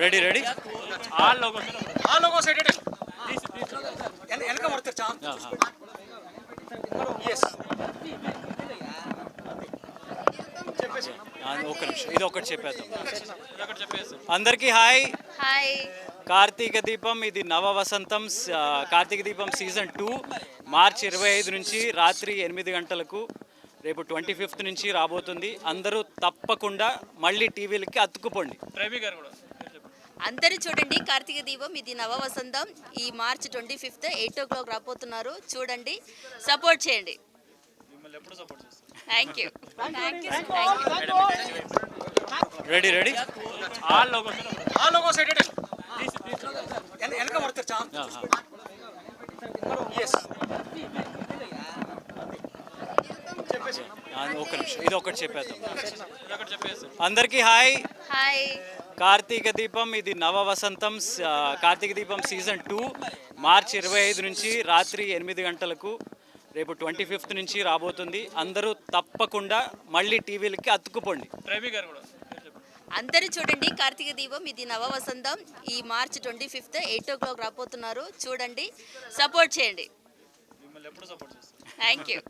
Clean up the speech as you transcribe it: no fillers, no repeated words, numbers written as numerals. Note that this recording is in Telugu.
Ready ready all logo settled వెనక పడతారు చా ఒక్క నిమిషం ఇది ఒకటి చెప్పేద్దాం. అందరికీ హాయ్. హాయ్. కార్తీక దీపం ఇది నవ వసంతం. కార్తీక దీపం సీజన్ 2 మార్చి 25 నుంచి రాత్రి 8 గంటలకు రేపు 25th నుంచి రాబోతుంది. అందరూ తప్పకుండా మళ్ళీ టీవీలకి అతుక్కుపోండి. అందరూ చూడండి కార్తీక దీపం ఇది నవ వసంతం. ఈ మార్చి 25th 8 o'clock రాబోతున్నారు. చూడండి, సపోర్ట్ చేయండి. Thank you. Ready ready all logo settled వెనక పడతారు చా ఒక్క నిమిషం ఇది ఒకటి చెప్పేద్దాం. అందరికీ హాయ్. హాయ్. కార్తీక దీపం ఇది నవ వసంతం. కార్తీక దీపం సీజన్ 2 మార్చి 25 నుంచి రాత్రి 8 గంటలకు రేపు 25th నుంచి రాబోతుంది. అందరూ తప్పకుండా మళ్ళీ టీవీలకి అతుక్కుపోండి. అందరూ చూడండి కార్తీక దీపం ఇది నవ వసంతం. ఈ మార్చి 25th 8 o'clock రాబోతున్నారు. చూడండి, సపోర్ట్ చేయండి. Thank you.